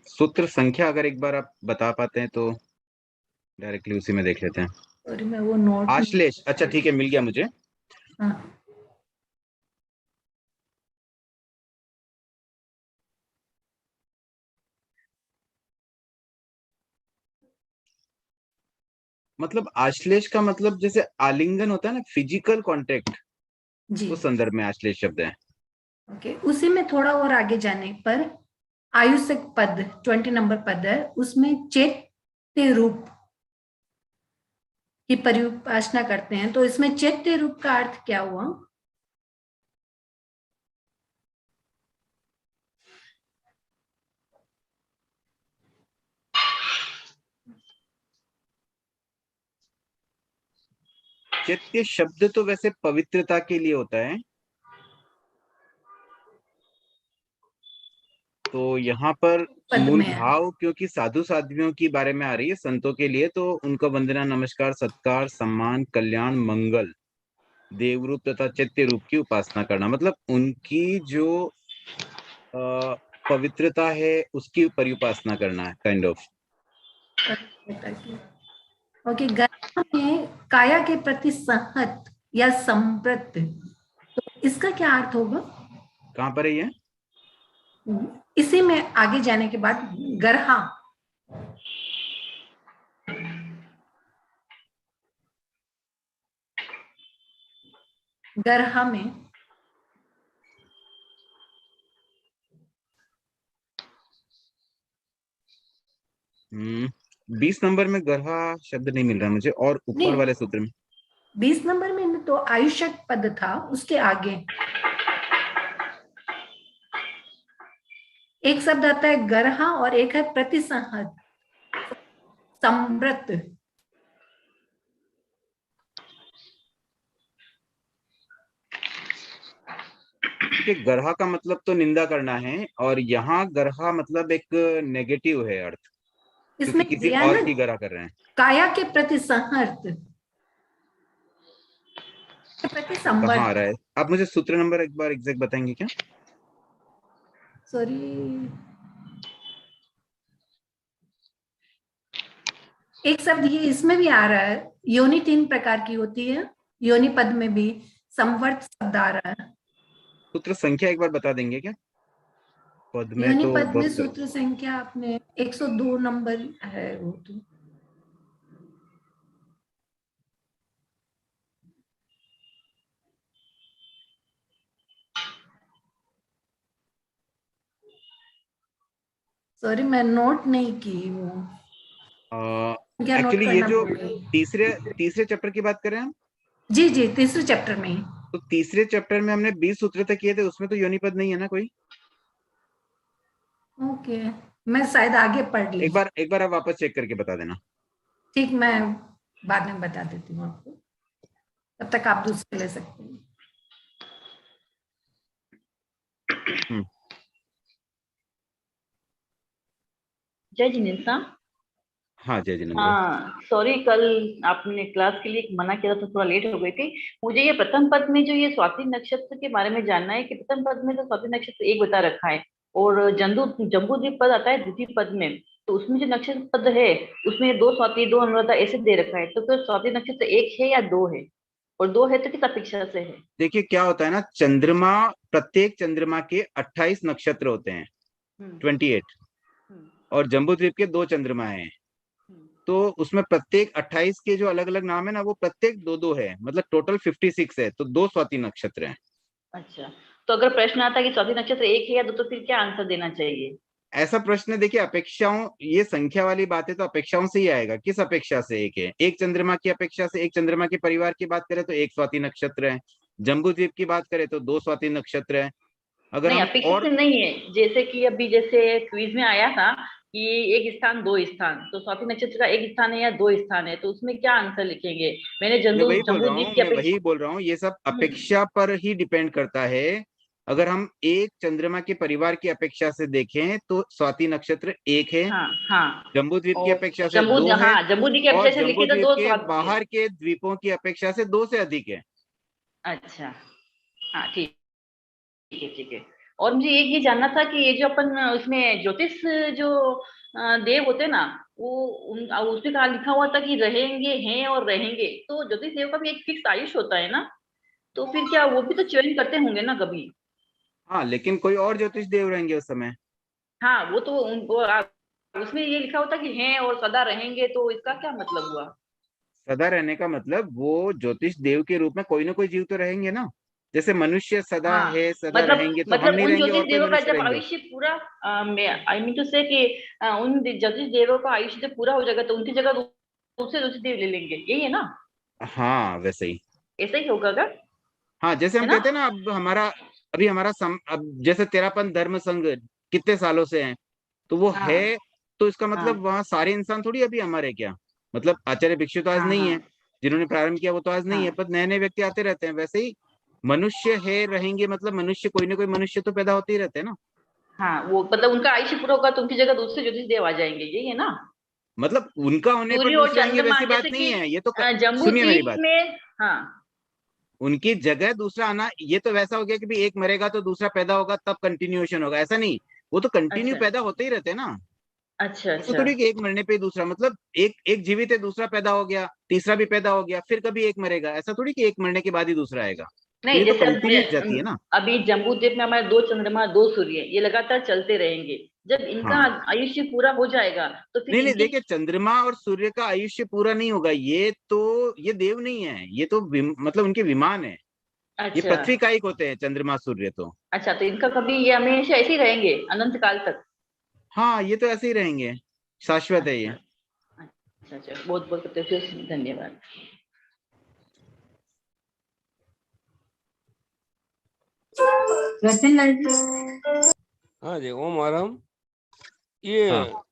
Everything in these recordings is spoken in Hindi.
सूत्र संख्या अगर एक बार आप बता पाते हैं तो डायरेक्टली उसी में देख लेते हैं। सॉरी मैं वो नोट आश्लेष, अच्छा ठीक है, मिल गया मुझे। हाँ मतलब आश्लेष का मतलब जैसे आलिंगन होता है ना, फिजिकल कांटेक्ट, जी। उस संदर्भ में आश्लेष शब्द है। ओके, उसी में थोड़ा और आगे जाने पर आयुष्क पद 20 नंबर पद है, उसमें चैत्य रूप की परिभाषा करते हैं, तो इसमें चैत्य रूप का अर्थ क्या हुआ? चैत्य शब्द तो वैसे पवित्रता के लिए होता है, तो यहाँ पर पद मूल में है। भाव क्योंकि साधु साध्वियों की बारे में आ रही है, संतों के लिए, तो उनका वंदना, नमस्कार, सत्कार, सम्मान, कल्याण, मंगल, देव रूप तथा चैत्य रूप की उपासना करना, मतलब उनकी जो पवित्रता है उसकी परिउपासना करना है, काइंड ऑफ। ओके, गर्भ में काया के प्रति संहत या संप्रत, तो इसका क्या अर्थ होगा? कहाँ पर है ये? इसी में आगे जाने के बाद गर्हा, गर्हा में 20 नंबर में गर्हा शब्द नहीं मिल रहा मुझे, और ऊपर नहीं, वाले सूत्र में 20 नंबर में तो आयुष्क पद था, उसके आगे एक शब्द आता है गर्हा और एक है प्रतिसंहत, समृत। कि गर्हा का मतलब तो निंदा करना है, और यहाँ गर्हा मतलब एक नेगेटिव है अर्थ, क्योंकि इसमें किसी दिया और ना की गर्हा कर रहे हैं। काया के प्रति संहर्त, के प्रति कहाँ आ संवर्त। रहा है? आप मुझे सूत्र नंबर एक बार एग्जैक्ट बताएंगे क्या? सॉरी, एक शब्द ये इसमें भी आ रहा है, योनि 3 प्रकार की होती है, योनि पद में भी संवर्त शब्द आ रहा है। सूत्र संख्या एक बार बता देंगे क्या? पद में योनि तो पद में बहुत। सूत्र संख्या आपने 102 नंबर है वो तो। सॉरी मैं नोट नहीं की वो, क्या नोट एक्चुअली ये करना जो भूल गई। तीसरे तीसरे चैप्टर की बात कर रहे हैं हम, जी जी, तीसरे चैप्टर में ही। तो तीसरे चैप्टर में हमने 20 सूत्र तक किए थे, उसमें तो योनिपद नहीं है ना कोई? ओके, मैं शायद आगे पढ़ ली। एक बार आप वापस चेक करके बता देना। ठीक, मैं बाद में बता देती हूँ आपको, तब तक आप दूसरे ले सकते हैं। हम्म। जय जिनेन्द्र। हाँ, जय जिनेन्द्र। हाँ सॉरी, कल आपने क्लास के लिए मना किया था तो थोड़ा लेट हो गई थी। मुझे ये प्रथम पद में जो ये स्वाति नक्षत्र के बारे में जानना है कि प्रथम पद में तो स्वाति नक्षत्र एक बता रखा है, और जम्बू द्वीप पद आता है द्वितीय पद में, तो उसमें जो नक्षत्र पद है उसमें दो स्वाति दो अनुराधा ऐसे दे रखा है, तो फिर स्वाति नक्षत्र एक है या दो है, और दो है तो किस अपेक्षा से है? देखिए क्या होता है ना, चंद्रमा, प्रत्येक चंद्रमा के 28 नक्षत्र होते हैं, हम्म 28, हम्म और जम्बू द्वीप के 2 चंद्रमा हैं, हम्म। तो उसमें प्रत्येक 28 के जो अलग अलग नाम है ना, वो प्रत्येक दो दो है, मतलब टोटल 56 है, तो 2 स्वाति नक्षत्र हैं। अच्छा, तो अगर प्रश्न आता है कि स्वाति नक्षत्र एक है या दो, तो फिर क्या आंसर देना चाहिए? ऐसा प्रश्न देखिए, अपेक्षाओं, ये संख्या वाली बात है तो अपेक्षाओं से ही आएगा, किस अपेक्षा से एक है, एक चंद्रमा की अपेक्षा से, एक चंद्रमा के परिवार की बात करें तो एक स्वाति नक्षत्र है, जम्बू द्वीप की बात करें तो 2 स्वाति नक्षत्र है, अगर नहीं, हम अपेक्षा और। से नहीं है, जैसे कि अभी जैसे क्विज में आया था कि एक स्थान दो स्थान, तो स्वाति नक्षत्र का एक स्थान है या दो स्थान है, तो उसमें क्या आंसर लिखेंगे? मैंने जम्बू जम्बू द्वीप की मैं अपेक्षा। वही बोल रहा हूँ, ये सब हम्म, अपेक्षा पर ही डिपेंड करता है। अगर हम एक चंद्रमा के परिवार की अपेक्षा से देखें तो स्वाति नक्षत्र एक है, हाँ हाँ। जम्बू द्वीप की और अपेक्षा से 2 है, जम्बू द्वीप की और अपेक्षा से जम्बू लिखे तो द्वीप दो के स्वाति है। बाहर के द्वीपों की अपेक्षा से 2 से अधिक है। अच्छा, हाँ ठीक, ठीक है ठीक है। और मुझे ये जानना था कि ये जो अपन उसमें ज्योतिष जो देव होते हैं ना, वो उसमें कहा लिखा हुआ था कि रहेंगे, हैं और रहेंगे, तो ज्योतिष देव का भी एक फिक्स आयुष होता है ना, तो फिर क्या वो भी तो चयन करते होंगे ना कभी? हाँ, लेकिन कोई और ज्योतिष देव रहेंगे उस समय। हाँ, वो तो उसमें ये लिखा होता कि हैं और सदा रहेंगे, तो इसका क्या मतलब हुआ? सदा रहने का मतलब वो ज्योतिष देव के रूप में कोई ना कोई जीव तो रहेंगे ना। जैसे मनुष्य सदा हाँ, है, सदा रहेंगे, तो हम मतलब नहीं उन रहेंगे ज्योतिष और कोई देवों का मनुष्य जब रहेंगे। आयुष्य पूरा, आई मीन टू से कि उन ज्योतिष देवों का आयुष्य जब पूरा हो जाएगा तो उनकी जगह दूसरे ज्योतिष देव ले लेंगे, यही है ना? हाँ, वैसे ही। ऐसा ही होगा क्या? हाँ, जैसे है हम ना? कहते हैं ना, अभी हमारा अब जैसे तेरापन धर्म संघ कितने सालों से है, तो वो हाँ, है। तो इसका मतलब हाँ, वहाँ सारे इंसान थोड़ी अभी हमारे क्या, मतलब आचार्य भिक्षु तो आज हाँ, नहीं हाँ, है, जिन्होंने प्रारंभ किया वो तो आज नहीं है, हाँ, पर नए नए व्यक्ति आते रहते हैं। वैसे ही मनुष्य है, रहेंगे, मतलब मनुष्य, कोई ना कोई मनुष्य तो पैदा होते ही रहते हैं ना। हाँ, वो मतलब उनका आयुष्य पूरा होगा तो उनकी जगह दूसरे ज्योतिष देव आ जाएंगे, यही है ना? मतलब उनका होने पर सूर्य और दूसरे आएंगे चंद्रमा वैसी बात जैसे नहीं कि है, ये तो जम्बू सुनिए मेरी द्वीप बात। में। हाँ, उनकी जगह दूसरा आना, ये तो वैसा हो गया कि भी एक मरेगा तो दूसरा पैदा होगा, तब कंटिन्यूएशन होगा, ऐसा नहीं। वो तो कंटिन्यू अच्छा, पैदा होते ही रहते हैं ना। अच्छा, ऐसा अच्छा। थोड़ी कि एक मरने पे ही दूसरा, मतलब एक एक जीवित है, दूसरा पैदा हो गया, तीसरा भी पैदा हो गया, फिर कभी एक मरेगा, ऐसा थोड़ी कि एक मरने के बाद ही दूसरा आएगा। तो नहीं, ये तो जैसे अब कंटिन्यूस जाती है ना। अभी जम्बू द्वीप में हमारे दो चंद्रमा, दो सूर्य, ये लगातार चलते रहेंगे। जब इनका हाँ, आयुष्य पूरा हो जाएगा तो फिर नहीं नहीं, इनके। देखिए, चंद्रमा और सूर्य का आयुष्य पूरा नहीं होगा, ये देव नहीं है, ये तो मतलब उनके विमान है। ये अच्छा, पृथ्वी कायिक होते हैं, चंद्रमा सूर्य तो। अच्छा, तो इनका कभी ये हमेशा ऐसे ही रहेंगे अनंत काल तक? हाँ, ये तो ऐसे ही रहेंगे, शाश्वत है अच्छा, ये। अच्छा, अच्छा, बहुत बहुत धन्यवाद। हाँ जी, ओम आराम। ये हाँ,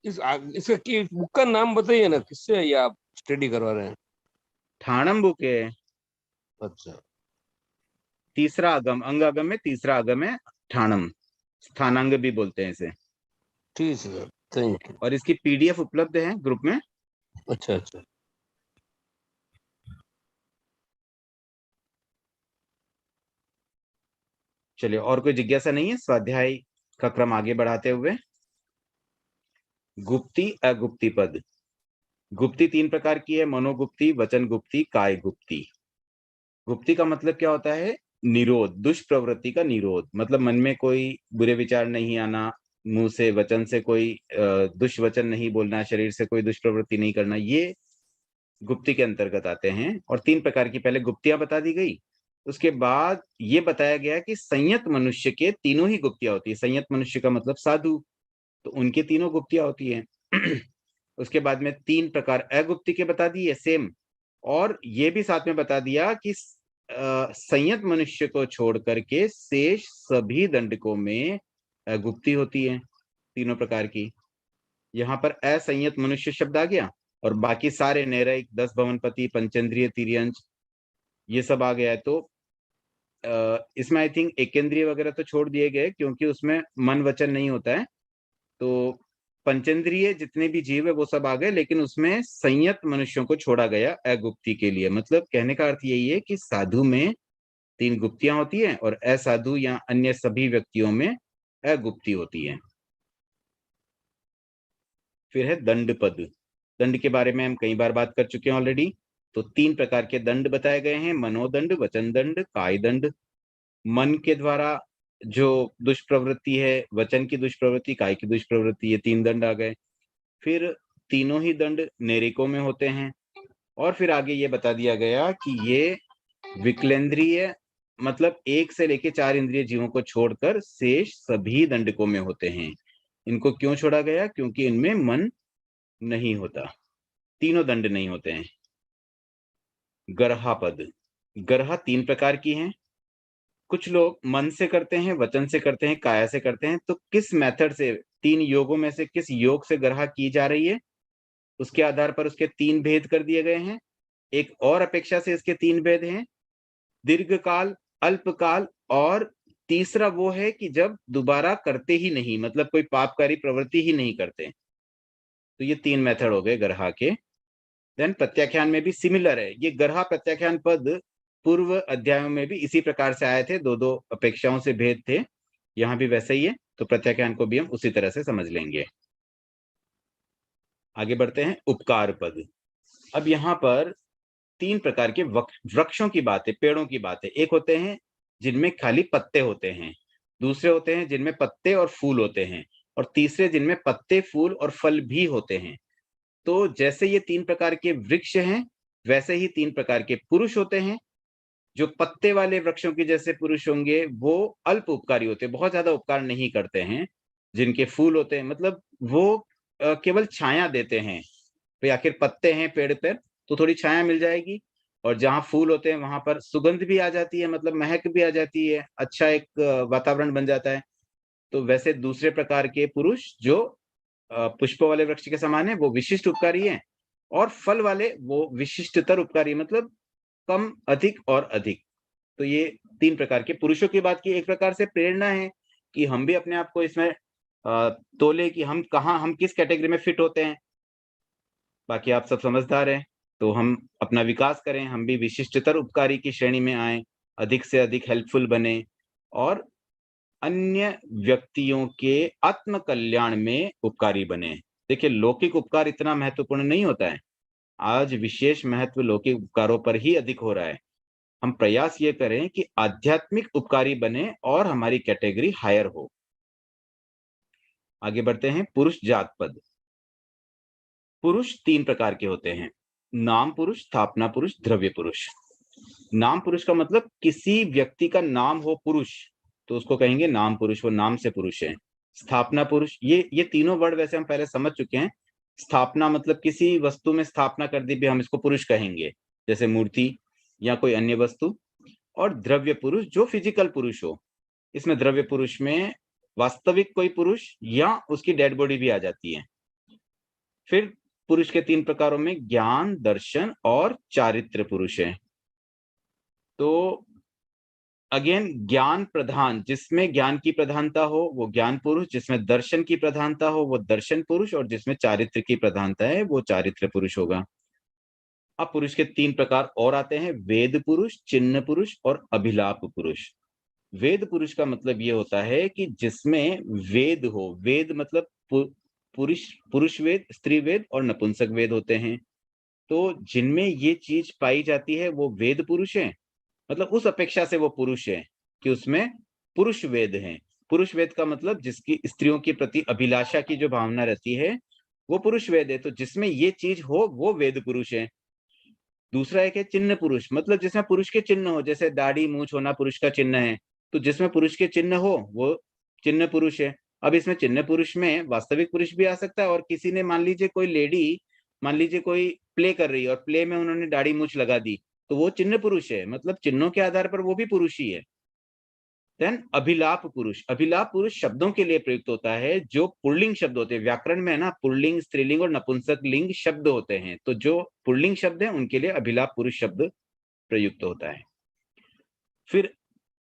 इसका बुक का नाम बताइए ना, किससे ये आप स्टडी करवा रहे हैं? ठाणम बुक है। अच्छा, तीसरा आगम, अंग आगम में तीसरा आगम है ठाणम। स्थानांग भी बोलते हैं इसे। ठीक है सर, थैंक यू। और इसकी पीडीएफ उपलब्ध है ग्रुप में। अच्छा, अच्छा। चलिए, और कोई जिज्ञासा नहीं है स्वाध्याय का क्रम आगे बढ़ाते हुए। गुप्ती अगुप्ती पद। गुप्ती तीन प्रकार की है, मनोगुप्ती, वचन गुप्ती, काय गुप्ती। गुप्ती का मतलब क्या होता है? निरोध, दुष्प्रवृत्ति का निरोध, मतलब मन में कोई बुरे विचार नहीं आना, मुंह से वचन से कोई दुष्वचन नहीं बोलना, शरीर से कोई दुष्प्रवृत्ति नहीं करना, ये गुप्ती के अंतर्गत आते हैं। और तीन प्रकार की पहले गुप्तियां बता दी गई। उसके बाद ये बताया गया कि संयत मनुष्य के तीनों ही गुप्तियां होती है। संयत मनुष्य का मतलब साधु, तो उनके तीनों गुप्तियां होती है। उसके बाद में तीन प्रकार अगुप्ती के बता दिए सेम। और ये भी साथ में बता दिया कि संयत मनुष्य को छोड़ करके शेष सभी दंडकों में गुप्ती होती है, तीनों प्रकार की। यहाँ पर असंयत मनुष्य शब्द आ गया, और बाकी सारे नैराईक, 10 भवनपति, पंचेंद्रिय, तिर्यंच, ये सब आ गया है। तो इसमें आई थिंक एकेंद्रिय वगैरह तो छोड़ दिए गए, क्योंकि उसमें मन वचन नहीं होता है। तो पंचेंद्रिय जितने भी जीव है वो सब आ गए, लेकिन उसमें संयत मनुष्यों को छोड़ा गया अगुप्ती के लिए। मतलब कहने का अर्थ यही है कि साधु में तीन गुप्तियां होती है, और असाधु या अन्य सभी व्यक्तियों में अगुप्ती होती है। फिर है दंड पद। दंड के बारे में हम कई बार बात कर चुके हैं ऑलरेडी। तो तीन प्रकार के दंड बताए गए हैं, मनोदंड, वचन दंड, काय दंड। मन के द्वारा जो दुष्प्रवृत्ति है, वचन की दुष्प्रवृत्ति, काय की दुष्प्रवृत्ति, ये तीन दंड आ गए। फिर तीनों ही दंड नेरिकों में होते हैं। और फिर आगे ये बता दिया गया कि ये विकलेंद्रिय, मतलब एक से लेके 4 इंद्रिय जीवों को छोड़कर शेष सभी दंडकों में होते हैं। इनको क्यों छोड़ा गया? क्योंकि इनमें मन नहीं होता, तीनों दंड नहीं होते हैं। गर्हा पद। गर्हा तीन प्रकार की हैं। कुछ लोग मन से करते हैं, वचन से करते हैं, काया से करते हैं। तो किस मेथड से, तीन योगों में से किस योग से गर्हा की जा रही है, उसके आधार पर उसके तीन भेद कर दिए गए हैं। एक और अपेक्षा से इसके तीन भेद हैं, दीर्घकाल, अल्पकाल, और तीसरा वो है कि जब दोबारा करते ही नहीं, मतलब कोई पापकारी प्रवृत्ति ही नहीं करते। तो ये तीन मेथड हो गए गर्हा के। देन प्रत्याख्यान में भी सिमिलर है। ये गर्हा प्रत्याख्यान पद पूर्व अध्यायों में भी इसी प्रकार से आए थे, दो दो अपेक्षाओं से भेद थे। यहाँ भी वैसे ही है, तो प्रत्याख्यान को भी हम उसी तरह से समझ लेंगे। आगे बढ़ते हैं, उपकार पद। अब यहाँ पर 3 प्रकार के वृक्षों की बात है, पेड़ों की बात है। एक होते हैं जिनमें खाली पत्ते होते हैं, दूसरे होते हैं जिनमें पत्ते और फूल होते हैं, और तीसरे जिनमें पत्ते, फूल और फल भी होते हैं। तो जैसे ये 3 प्रकार के वृक्ष हैं, वैसे ही 3 प्रकार के पुरुष होते हैं। जो पत्ते वाले वृक्षों के जैसे पुरुष होंगे वो अल्प उपकारी होते हैं, बहुत ज्यादा उपकार नहीं करते हैं। जिनके फूल होते हैं मतलब वो केवल छाया देते हैं, भाई आखिर पत्ते हैं पेड़ पर तो थोड़ी छाया मिल जाएगी, और जहाँ फूल होते हैं वहां पर सुगंध भी आ जाती है, मतलब महक भी आ जाती है, अच्छा एक वातावरण बन जाता है। तो वैसे दूसरे प्रकार के पुरुष जो पुष्प वाले वृक्ष के समान है वो विशिष्ट उपकारी है, और फल वाले वो विशिष्टतर उपकारी, मतलब कम, अधिक और अधिक। तो ये 3 प्रकार के पुरुषों की बात की। एक प्रकार से प्रेरणा है कि हम भी अपने आप को इसमें तोले कि हम कहाँ, हम किस कैटेगरी में फिट होते हैं। बाकी आप सब समझदार हैं, तो हम अपना विकास करें, हम भी विशिष्टतर उपकारी की श्रेणी में आए, अधिक से अधिक हेल्पफुल बने, और अन्य व्यक्तियों के आत्म कल्याण में उपकारी बने। देखिए, लौकिक उपकार इतना महत्वपूर्ण नहीं होता है, आज विशेष महत्व लौकिक उपकारों पर ही अधिक हो रहा है। हम प्रयास ये करें कि आध्यात्मिक उपकारी बने और हमारी कैटेगरी हायर हो। आगे बढ़ते हैं, पुरुष जात पद। पुरुष 3 प्रकार के होते हैं, नाम पुरुष, स्थापना पुरुष, द्रव्य पुरुष। नाम पुरुष का मतलब किसी व्यक्ति का नाम हो पुरुष, तो उसको कहेंगे नाम पुरुष, वो नाम से पुरुष है। स्थापना पुरुष, ये तीनों वर्ड वैसे हम पहले समझ चुके हैं। स्थापना मतलब किसी वस्तु में स्थापना कर दी भी, हम इसको पुरुष कहेंगे, जैसे मूर्ति या कोई अन्य वस्तु। और द्रव्य पुरुष जो फिजिकल पुरुष हो, इसमें द्रव्य पुरुष में वास्तविक कोई पुरुष या उसकी डेड बॉडी भी आ जाती है। फिर पुरुष के 3 प्रकारों में ज्ञान, दर्शन और चारित्र पुरुष है। तो अगेन ज्ञान प्रधान, जिसमें ज्ञान की प्रधानता हो वो ज्ञान पुरुष, जिसमें दर्शन की प्रधानता हो वो दर्शन पुरुष, और जिसमें चारित्र की प्रधानता है वो चारित्र पुरुष होगा। अब पुरुष के 3 प्रकार और आते हैं, वेद पुरुष, चिन्ह पुरुष और अभिलाप पुरुष। वेद पुरुष का मतलब ये होता है कि जिसमें वेद हो, वेद मतलब पुरुष वेद, स्त्री वेद और नपुंसक वेद होते हैं। तो जिनमें ये चीज पाई जाती है वो वेद पुरुष है, मतलब उस अपेक्षा से वो पुरुष है कि उसमें पुरुष वेद है। पुरुष वेद का मतलब जिसकी स्त्रियों के प्रति अभिलाषा की जो भावना रहती है वो पुरुष वेद है। तो जिसमें ये चीज हो वो वेद पुरुष है। दूसरा एक है चिन्ह पुरुष, मतलब जिसमें पुरुष के चिन्ह हो, जैसे दाढ़ी मूंछ होना पुरुष का चिन्ह है, तो जिसमें पुरुष के चिन्ह हो वो चिन्ह पुरुष है। अब इसमें चिन्ह पुरुष में वास्तविक पुरुष भी आ सकता है, और किसी ने मान लीजिए कोई लेडी, मान लीजिए कोई प्ले कर रही है और प्ले में उन्होंने दाढ़ी मूंछ लगा दी, तो वो चिन्ह पुरुष है, मतलब चिन्हों के आधार पर वो भी पुरुष ही है। देन अभिलाप पुरुष, अभिलाप पुरुष शब्दों के लिए प्रयुक्त होता है जो पुल्लिंग शब्द होते हैं। व्याकरण में है ना, पुल्लिंग, स्त्रीलिंग और नपुंसक लिंग शब्द होते हैं, तो जो पुल्लिंग शब्द है उनके लिए अभिलाप पुरुष शब्द प्रयुक्त होता है। फिर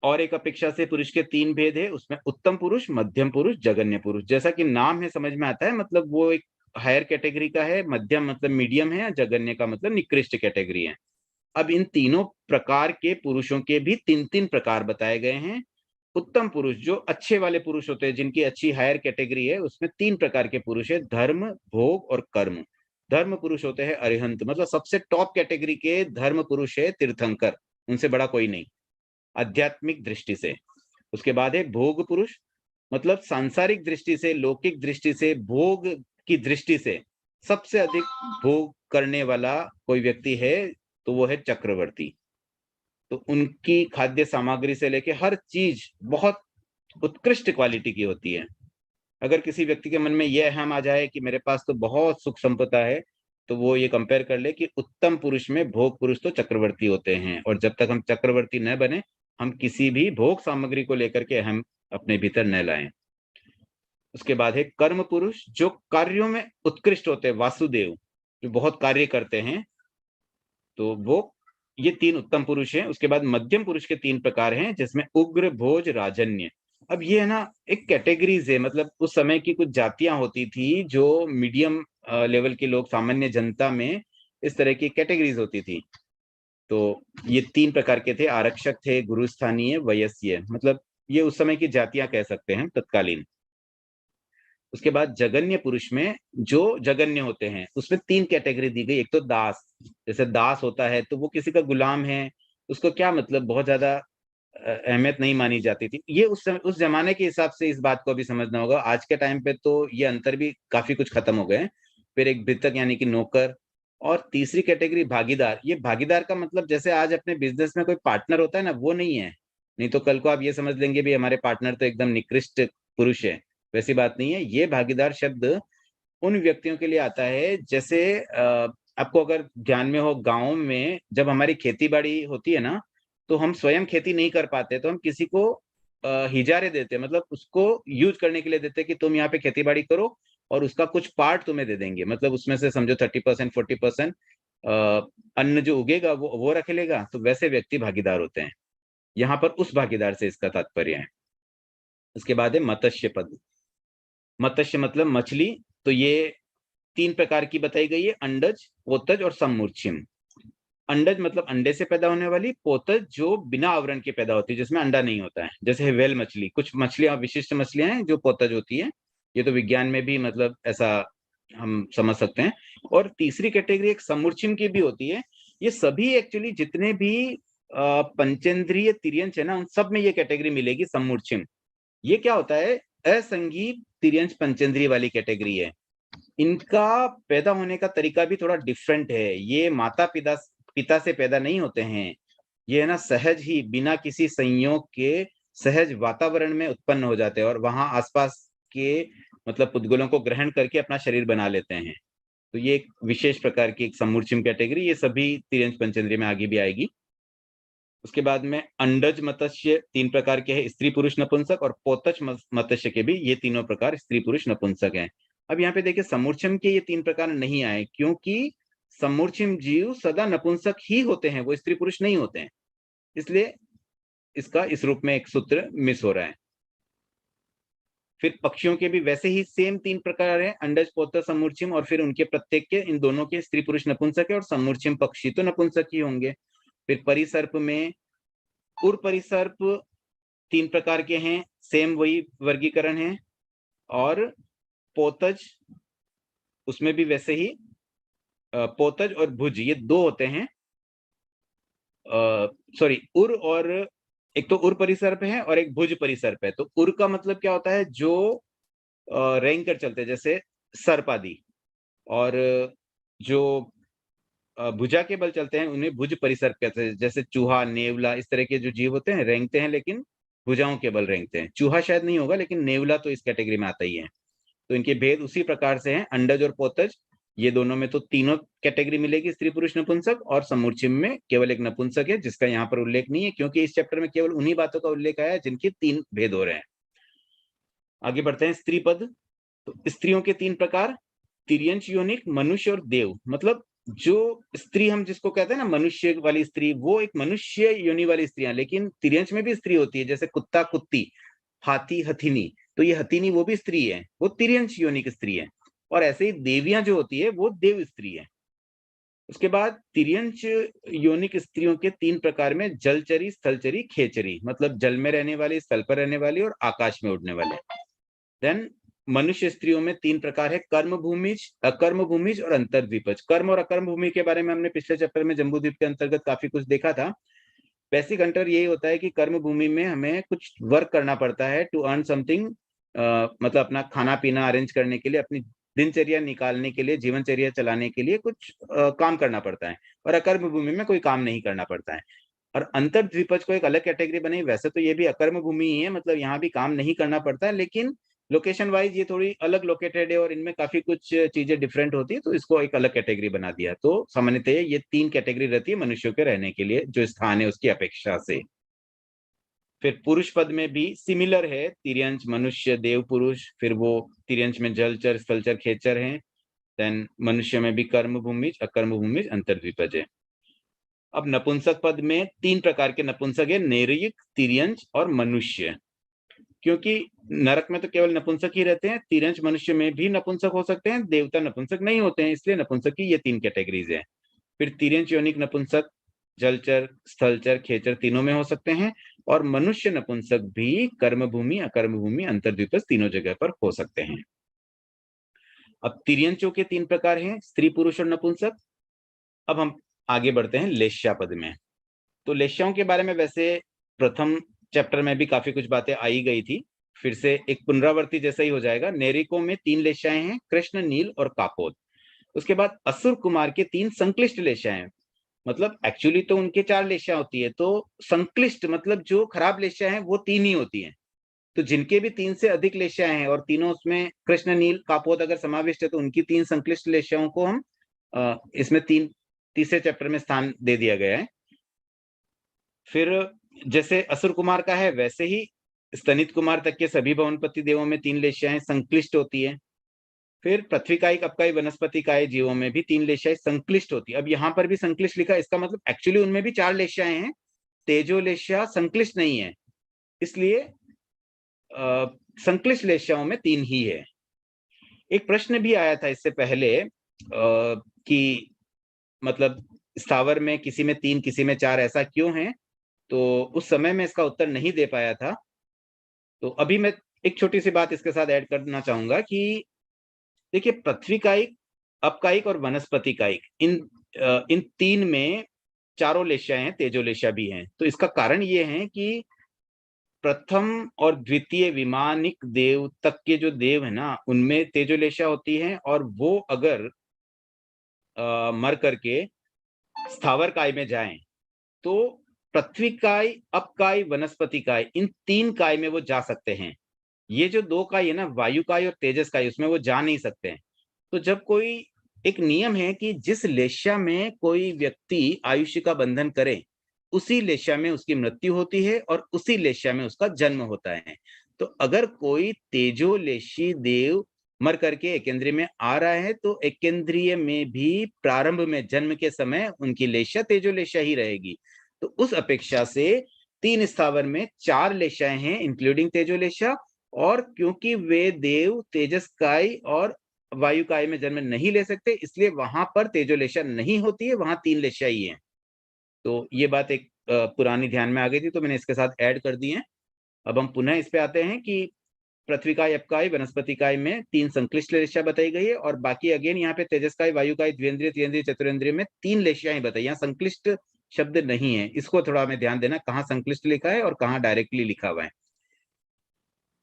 और एक अपेक्षा से पुरुष के 3 भेद है, उसमें उत्तम पुरुष, मध्यम पुरुष, जघन्य पुरुष। जैसा कि नाम है समझ में आता है, मतलब वो एक हायर कैटेगरी का है, मध्यम मतलब मीडियम है, जघन्य का मतलब निकृष्ट कैटेगरी है। अब इन तीनों प्रकार के पुरुषों के भी 3-3 प्रकार बताए गए हैं। उत्तम पुरुष जो अच्छे वाले पुरुष होते हैं, जिनकी अच्छी हायर कैटेगरी है, उसमें 3 प्रकार के पुरुष है, धर्म, भोग और कर्म। धर्म पुरुष होते हैं अरिहंत, मतलब सबसे टॉप कैटेगरी के धर्म पुरुष है तीर्थंकर, उनसे बड़ा कोई नहीं आध्यात्मिक दृष्टि से। उसके बाद है भोग पुरुष, मतलब सांसारिक दृष्टि से, लौकिक दृष्टि से, भोग की दृष्टि से सबसे अधिक भोग करने वाला कोई व्यक्ति है तो वो है चक्रवर्ती। तो उनकी खाद्य सामग्री से लेके हर चीज बहुत उत्कृष्ट क्वालिटी की होती है। अगर किसी व्यक्ति के मन में यह अहम आ जाए कि मेरे पास तो बहुत सुख संपदा है, तो वो ये कंपेयर कर ले कि उत्तम पुरुष में भोग पुरुष तो चक्रवर्ती होते हैं, और जब तक हम चक्रवर्ती न बने हम किसी भी भोग सामग्री को लेकर के अहम अपने भीतर न लाएं। उसके बाद है कर्म पुरुष जो कार्यों में उत्कृष्ट होते हैं, वासुदेव जो बहुत कार्य करते हैं, तो वो ये 3 उत्तम पुरुष हैं। उसके बाद मध्यम पुरुष के 3 प्रकार हैं, जिसमें उग्र, भोज, राजन्य। अब ये है ना एक कैटेगरीज है, मतलब उस समय की कुछ जातियां होती थी जो मीडियम लेवल के लोग, सामान्य जनता में इस तरह की कैटेगरीज होती थी। तो ये 3 प्रकार के थे, आरक्षक थे, गुरुस्थानीय, वयस्य, मतलब ये उस समय की जातियां कह सकते हैं तत्कालीन। उसके बाद जगन्य पुरुष में जो जगन्य होते हैं उसमें 3 कैटेगरी दी गई। एक तो दास, जैसे दास होता है तो वो किसी का गुलाम है, उसको क्या मतलब बहुत ज्यादा अहमियत नहीं मानी जाती थी। ये उस जमाने के हिसाब से इस बात को भी समझना होगा। आज के टाइम पे तो ये अंतर भी काफी कुछ खत्म हो गए हैं। फिर एक भृतक यानी कि नौकर, और तीसरी कैटेगरी भागीदार। ये भागीदार का मतलब जैसे आज अपने बिजनेस में कोई पार्टनर होता है ना, वो नहीं है। नहीं तो कल को आप ये समझ लेंगे भी हमारे पार्टनर तो एकदम निकृष्ट पुरुष है, वैसी बात नहीं है। ये भागीदार शब्द उन व्यक्तियों के लिए आता है, जैसे आपको अगर ध्यान में हो, गाँव में जब हमारी खेती बाड़ी होती है ना, तो हम स्वयं खेती नहीं कर पाते तो हम किसी को हिजारे देते हैं, मतलब उसको यूज करने के लिए देते हैं कि तुम यहाँ पे खेती बाड़ी करो और उसका कुछ पार्ट तुम्हें दे देंगे। मतलब उसमें से समझो 30% 40% अन्न जो उगेगा वो रख लेगा। तो वैसे व्यक्ति भागीदार होते हैं। यहाँ पर उस भागीदार से इसका तात्पर्य है। उसके बाद है मत्स्य पद। मत्स्य मतलब मछली। तो ये 3 प्रकार की बताई गई है, अंडज, पोतज और सममूर्छिम। अंडज मतलब अंडे से पैदा होने वाली, पोतज जो बिना आवरण के पैदा होती है, जिसमें अंडा नहीं होता है, जैसे व्हेल मछली। कुछ मछलियां विशिष्ट मछलियां हैं जो पोतज होती है। ये तो विज्ञान में भी मतलब ऐसा हम समझ सकते हैं। और तीसरी कैटेगरी एक समूर्छिम की भी होती है। ये सभी एक्चुअली जितने भी पंचेंद्रिय तिर्यंच है ना, उन सब में ये कैटेगरी मिलेगी समूर्छिम। ये क्या होता है, असंगी तिर्यंच पंचेंद्रिय वाली कैटेगरी है। इनका पैदा होने का तरीका भी थोड़ा डिफरेंट है। ये माता पिता से पैदा नहीं होते हैं। ये है ना सहज ही बिना किसी संयोग के सहज वातावरण में उत्पन्न हो जाते हैं और वहां आसपास के मतलब पुद्गलों को ग्रहण करके अपना शरीर बना लेते हैं। तो ये एक विशेष प्रकार की एक समूर्छिम कैटेगरी, ये सभी तिर्यंच पंचेंद्रिय में आगे भी आएगी। उसके बाद में अंडज मत्स्य 3 प्रकार के हैं, स्त्री पुरुष नपुंसक, और पोतच मत्स्य के भी ये तीनों प्रकार स्त्री पुरुष नपुंसक हैं। अब यहाँ पे देखिए समूर्छिम के ये 3 प्रकार नहीं आए, क्योंकि समूर्छिम जीव सदा नपुंसक ही होते हैं, वो स्त्री पुरुष नहीं होते हैं। इसलिए इसका इस रूप में एक सूत्र मिस हो रहा है। फिर पक्षियों के भी वैसे ही सेम 3 प्रकार हैं, अंडज, पोतज, समूर्छिम, और फिर उनके प्रत्येक के इन दोनों के स्त्री पुरुष नपुंसक है, और समूर्छिम पक्षी तो नपुंसक ही होंगे। फिर परिसर्प में उर परिसर्प 3 प्रकार के हैं, सेम वही वर्गीकरण है। और पोतज, उसमें भी वैसे ही पोतज और भुज ये 2 होते हैं। सॉरी, उर और एक तो उर परिसर्प है और एक भुज परिसर्प है। तो उर का मतलब क्या होता है, जो रेंग कर चलते हैं जैसे सर्प आदि, और जो भुजा के बल चलते हैं उन्हें भुज परिसर्प कहते हैं। जैसे चूहा, नेवला, इस तरह के जो जीव होते हैं रेंगते हैं लेकिन भुजाओं के बल रेंगते हैं। चूहा शायद नहीं होगा, लेकिन नेवला तो इस कैटेगरी में आता ही है। तो इनके भेद उसी प्रकार से हैं। अंडज और पोतज ये दोनों में तो तीनों कैटेगरी मिलेगी, स्त्री पुरुष नपुंसक, और समूर्छिम में केवल एक नपुंसक है जिसका यहाँ पर उल्लेख नहीं है, क्योंकि इस चैप्टर में केवल उन्हीं बातों का उल्लेख आया है जिनके 3 भेद हो रहे हैं। आगे बढ़ते हैं, स्त्री पद। तो स्त्रियों के 3 प्रकार, तिर्यंच योनिक, मनुष्य और देव। मतलब जो स्त्री हम जिसको कहते हैं ना मनुष्य वाली स्त्री, वो एक मनुष्य योनि वाली स्त्रियां, लेकिन तिर्यंच में भी स्त्री होती है, जैसे कुत्ता कुत्ती, हाथी हथिनी। तो ये हथिनी वो भी स्त्री है, वो तिर्यंच योनिक स्त्री है। और ऐसे ही देवियां जो होती है वो देव स्त्री है। उसके बाद तिर्यंच योनिक स्त्रियों के 3 प्रकार में जलचरी, स्थलचरी, खेचरी। मतलब जल में रहने वाली, स्थल पर रहने वाली और आकाश में उड़ने वाले। देन मनुष्य स्त्रियों में 3 प्रकार है, कर्म भूमिज, अकर्म भूमिज और अंतर्द्वीपज। कर्म और अकर्म भूमि के बारे में हमने पिछले चैप्टर में जम्बूद्वीप के अंतर्गत काफी कुछ देखा था। बेसिक अंतर यही होता है कि कर्म भूमि में हमें कुछ वर्क करना पड़ता है टू अर्न समथिंग, मतलब अपना खाना पीना अरेंज करने के लिए, अपनी दिनचर्या निकालने के लिए, जीवनचर्या चलाने के लिए कुछ काम करना पड़ता है। और अकर्म भूमि में कोई काम नहीं करना पड़ता है। और अंतर्द्वीपज को एक अलग कैटेगरी बनाई। वैसे तो ये भी अकर्म भूमि ही है, मतलब यहाँ भी काम नहीं करना पड़ता है, लेकिन लोकेशन वाइज ये थोड़ी अलग लोकेटेड है और इनमें काफी कुछ चीजें डिफरेंट होती है, तो इसको एक अलग कैटेगरी बना दिया। तो सामान्यतः ये 3 कैटेगरी रहती है मनुष्यों के रहने के लिए, जो स्थान है उसकी अपेक्षा से। फिर पुरुष पद में भी सिमिलर है, तिर्यंच, मनुष्य, देव, पुरुष। फिर वो तिर्यंच में जलचर, स्थलचर, खेचर हैं। देन मनुष्य में भी कर्म भूमिज, अकर्म भूमिज, अंतर्द्वीपज है। अब नपुंसक पद में 3 प्रकार के नपुंसक है, नैर्यिक, तिर्यंच और मनुष्य। क्योंकि नरक में तो केवल नपुंसक ही रहते हैं, तिर्यंच मनुष्य में भी नपुंसक हो सकते हैं, देवता नपुंसक नहीं होते हैं, इसलिए नपुंसक की ये 3 कैटेगरीज है। फिर तिर्यंच योनिक नपुंसक जलचर, स्थलचर, खेचर तीनों में हो सकते हैं, और मनुष्य नपुंसक भी कर्म भूमि, अकर्म भूमि, अंतर्द्विपद तीनों जगह पर हो सकते हैं। अब तिर्यंचों के 3 प्रकार हैं, स्त्री, पुरुष और नपुंसक। अब हम आगे बढ़ते हैं लेश्या पद में। तो लेश्याओं के बारे में वैसे प्रथम चैप्टर में भी काफी कुछ बातें आई गई थी, फिर से एक पुनरावृत्ति जैसा ही हो जाएगा। नेरिकों में 3 लेश्याएं हैं, कृष्ण, नील और काकोद। उसके बाद असुर कुमार के 3 संक्लिष्ट लेश्याएं, मतलब एक्चुअली तो उनके 4 लेश्या होती है, तो संक्लिष्ट मतलब जो खराब लेश्या है वो 3 ही होती हैं। तो जिनके भी 3 से अधिक लेश्याएं हैं और तीनों उसमें कृष्ण, नील, कापोद अगर समाविष्ट है तो उनकी 3 संक्लिष्ट लेश्याओं को हम इसमें तीसरे चैप्टर में स्थान दे दिया गया है। फिर जैसे असुर कुमार का है वैसे ही स्तनित कुमार तक के सभी भवनपति देवों में 3 लेश्याएं संक्लिष्ट होती है। फिर पृथ्वीकायिक, अपकायिक, वनस्पतिकाय जीवों में भी 3 लेश्याएं संक्लिष्ट होती है। अब यहाँ पर भी संक्लिष्ट लिखा है, इसका मतलब एक्चुअली उनमें भी 4 लेश्याएं हैं, तेजो लेश्या संक्लिष्ट नहीं है, इसलिए संक्लिष्ट लेश्याओं में 3 ही है। एक प्रश्न भी आया था इससे पहले कि मतलब स्थावर में किसी में 3 किसी में 4 ऐसा क्यों है, तो उस समय में इसका उत्तर नहीं दे पाया था। तो अभी मैं एक छोटी सी बात इसके साथ ऐड करना चाहूंगा कि देखिए पृथ्वीकायिक, अपकायिक और वनस्पतिकायिक इन 3 में चारों लेश्याएं हैं, तेजो लेश्या भी हैं। तो इसका कारण ये है कि प्रथम और द्वितीय विमानिक देव तक के जो देव है ना, उनमें तेजो लेश्या होती है, और वो अगर मर करके स्थावर काय में जाएं तो पृथ्वी काय, अपकाय, वनस्पति काय, इन 3 काय में वो जा सकते हैं। ये जो 2 काय है ना, वायु काय और तेजस काय, उसमें वो जा नहीं सकते हैं। तो जब कोई एक नियम है कि जिस लेश्या में कोई व्यक्ति आयुष्य का बंधन करे उसी लेश्या में उसकी मृत्यु होती है और उसी लेश्या में उसका जन्म होता है। तो अगर कोई तेजो लेशी देव मर करके एकेंद्रिय में आ रहा है तो एकेंद्रिय में भी प्रारंभ में जन्म के समय उनकी लेश्या तेजो लेश्या ही रहेगी। तो उस अपेक्षा से 3 स्थावर में 4 लेश्याएं हैं इंक्लूडिंग तेजो लेश्या, और क्योंकि वे देव तेजस काय और वायु काय में जन्म नहीं ले सकते, इसलिए वहां पर तेजो लेश्या नहीं होती है, वहां 3 लेश्या ही है। तो ये बात एक पुरानी ध्यान में आ गई थी तो मैंने इसके साथ ऐड कर दी है। अब हम पुनः इस पे आते हैं कि पृथ्वीकाय, अपकाय, वनस्पतिकाय में 3 संक्लिष्ट लेश्या बताई गई है, और बाकी अगेन यहाँ पे तेजस्काय, वायुकाय, द्विन्द्रिय, त्रिन्द्रिय, चतुरेंद्रिय में 3 लेश्याएं बताई। यहाँ संक्लिष्ट शब्द नहीं है, इसको थोड़ा हमें ध्यान देना, कहाँ संक्लिष्ट लिखा है और कहाँ डायरेक्टली लिखा हुआ है।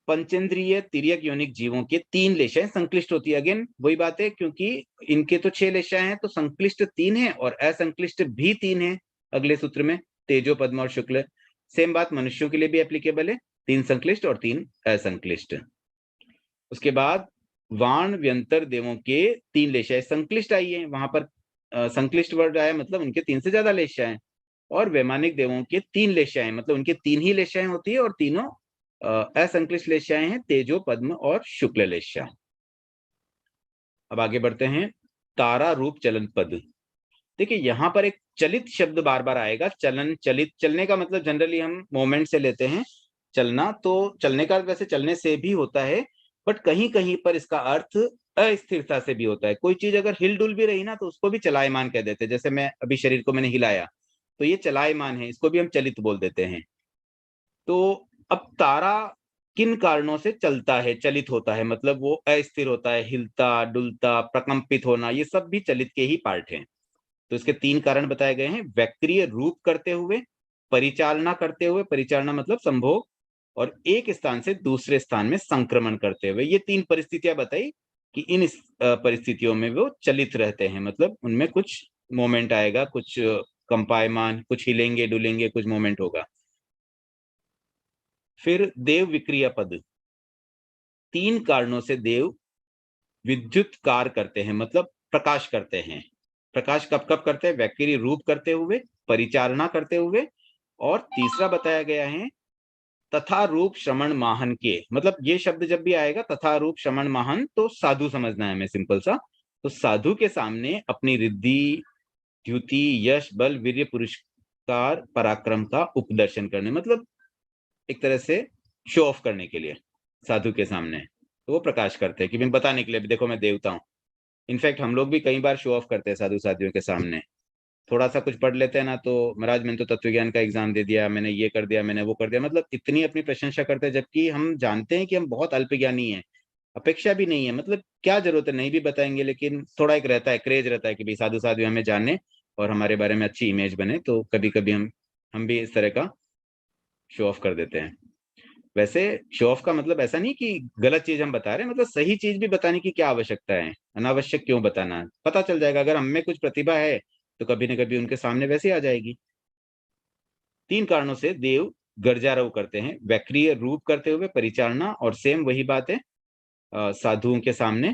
पंचेंद्रिय तिर्यक योनिक जीवों के 3 लेश्याएं संक्लिष्ट होती है। अगेन वही बात है, क्योंकि इनके तो 6 लेश्याएं हैं, तो संक्लिष्ट 3 है और असंक्लिष्ट भी 3 है अगले सूत्र में, तेजो, पद्म और शुक्ल। सेम बात मनुष्यों के लिए भी एप्लीकेबल है, 3 संक्लिष्ट और 3 असंक्लिष्ट। उसके बाद वाण व्यंतर देवों के 3 लेश्याएं संक्लिष्ट आई है, वहां पर संक्लिष्ट वर्ड आया, मतलब उनके 3 से ज्यादा लेश्याएं। और वैमानिक देवों के 3 लेश्याएं, मतलब उनके 3 ही लेश्याएं होती है और तीनों असंक्लिष्ट लेश्याएं हैं, तेजो, पद्म और शुक्ल लेश्या। अब आगे बढ़ते हैं, तारा रूप चलन पद। देखिए यहाँ पर एक चलित शब्द बार बार आएगा, चलन, चलित। चलने का मतलब जनरली हम मोमेंट से लेते हैं, चलना, तो चलने का वैसे चलने से भी होता है, बट कहीं कहीं पर इसका अर्थ अस्थिरता से भी होता है। कोई चीज अगर हिल डुल भी रही ना तो उसको भी चलायमान कह देते हैं। जैसे मैं अभी शरीर को मैंने हिलाया तो ये चलायमान है, इसको भी हम चलित बोल देते हैं। तो अब तारा किन कारणों से चलता है, चलित होता है, मतलब वो अस्थिर होता है, हिलता डुलता, प्रकंपित होना, ये सब भी चलित के ही पार्ट हैं। तो इसके 3 कारण बताए गए हैं, वैक्रिय रूप करते हुए, परिचालना करते हुए, परिचालना मतलब संभोग, और एक स्थान से दूसरे स्थान में संक्रमण करते हुए। ये 3 परिस्थितियां बताई कि इन परिस्थितियों में वो चलित रहते हैं, मतलब उनमें कुछ मोमेंट आएगा, कुछ कंपायमान, कुछ हिलेंगे डुलेंगे, कुछ मोमेंट होगा। फिर देव विक्रिया पद, 3 कारणों से देव विद्युत कार्य करते हैं, मतलब प्रकाश करते हैं। प्रकाश कब कब करते हैं, वैक्रिय रूप करते हुए, परिचालना करते हुए, और तीसरा बताया गया है तथा रूप श्रवण माहन के। मतलब ये शब्द जब भी आएगा तथा रूप श्रवण माहन, तो साधु समझना है हमें, सिंपल सा। तो साधु के सामने अपनी रिद्धि, द्युति, यश, बल, वीर्य, पुरस्कार, पराक्रम का उपदर्शन करने, मतलब एक तरह से शो ऑफ करने के लिए साधु के सामने तो वो प्रकाश करते हैं, कि मैं बताने के लिए देखो मैं देवता हूं। इनफैक्ट हम लोग भी कई बार शो ऑफ करते हैं साधु साधियों के सामने। थोड़ा सा कुछ पढ़ लेते हैं ना तो महाराज मैंने तो तत्व ज्ञान का एग्जाम दे दिया, मैंने ये कर दिया, मैंने वो कर दिया, मतलब इतनी अपनी प्रशंसा करते हैं, जबकि हम जानते हैं कि हम बहुत अल्प ज्ञानी हैं, अपेक्षा भी नहीं है, मतलब क्या जरूरत है, नहीं भी बताएंगे, लेकिन थोड़ा एक रहता है, क्रेज रहता है कि भाई साधु साधु हमें जाने और हमारे बारे में अच्छी इमेज बने, तो कभी कभी हम भी इस तरह का शो ऑफ कर देते हैं। वैसे शो ऑफ का मतलब ऐसा नहीं कि गलत चीज हम बता रहे हैं, मतलब सही चीज भी बताने की क्या आवश्यकता है, अनावश्यक क्यों बताना, पता चल जाएगा अगर हम में कुछ प्रतिभा है तो कभी न कभी उनके सामने वैसे आ जाएगी। 3 कारणों से देव गर्जारव करते हैं, वैक्रिय रूप करते हुए परिचालना, और सेम वही बात है साधुओं के सामने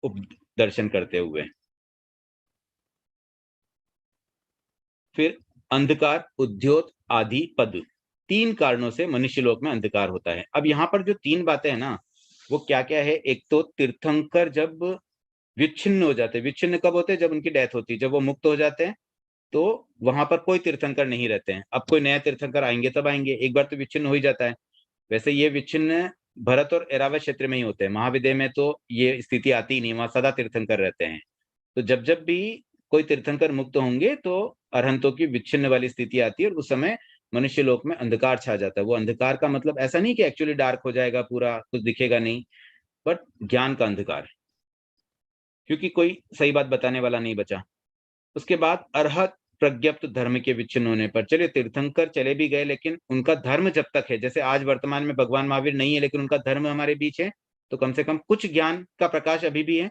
उपदर्शन करते हुए। फिर अंधकार, उद्योत आदि पद, 3 कारणों से मनुष्य लोक में अंधकार होता है। अब यहाँ पर जो 3 बातें हैं ना, वो क्या क्या है? एक तो तीर्थंकर जब विच्छिन्न हो जाते हैं, विच्छिन्न कब होते हैं? जब उनकी डेथ होती है, जब वो मुक्त हो जाते हैं तो वहां पर कोई तीर्थंकर नहीं रहते हैं, अब कोई नया तीर्थंकर आएंगे तब आएंगे, एक बार तो विच्छिन्न हो ही जाता है। वैसे ये विच्छिन्न भरत और एरावत क्षेत्र में ही होते हैं, महाविद्या में तो ये स्थिति आती ही नहीं, वहां सदा तीर्थंकर रहते हैं। तो जब जब भी कोई तीर्थंकर मुक्त होंगे तो अरहंतों की विच्छिन्न वाली स्थिति आती है, और उस समय मनुष्य लोक में अंधकार छा जाता है। वो अंधकार का मतलब ऐसा नहीं कि एक्चुअली डार्क हो जाएगा, पूरा कुछ दिखेगा नहीं, बट ज्ञान का अंधकार, क्योंकि कोई सही बात बताने वाला नहीं बचा। उसके बाद अरहत प्रज्ञप्त धर्म के विच्छिन्न होने पर, चलिए तीर्थंकर चले भी गए लेकिन उनका धर्म जब तक है, जैसे आज वर्तमान में भगवान महावीर नहीं है लेकिन उनका धर्म हमारे बीच है, तो कम से कम कुछ ज्ञान का प्रकाश अभी भी है,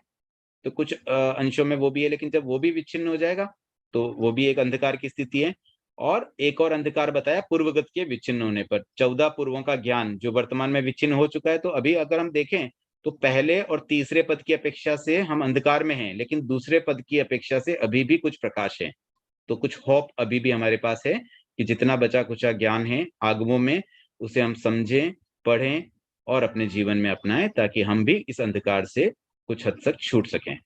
तो कुछ अंशों में वो भी है, लेकिन जब वो भी विच्छिन्न हो जाएगा तो वो भी एक अंधकार की स्थिति है। और एक और अंधकार बताया पूर्वगत के विच्छिन्न होने पर, 14 पूर्वों का ज्ञान जो वर्तमान में विच्छिन्न हो चुका है, तो अभी अगर हम देखें तो पहले और तीसरे पद की अपेक्षा से हम अंधकार में हैं, लेकिन दूसरे पद की अपेक्षा से अभी भी कुछ प्रकाश है, तो कुछ होप अभी भी हमारे पास है कि जितना बचा कुचा ज्ञान है आगमों में, उसे हम समझें, पढ़ें और अपने जीवन में अपनाएं, ताकि हम भी इस अंधकार से कुछ हद तक छूट सकें।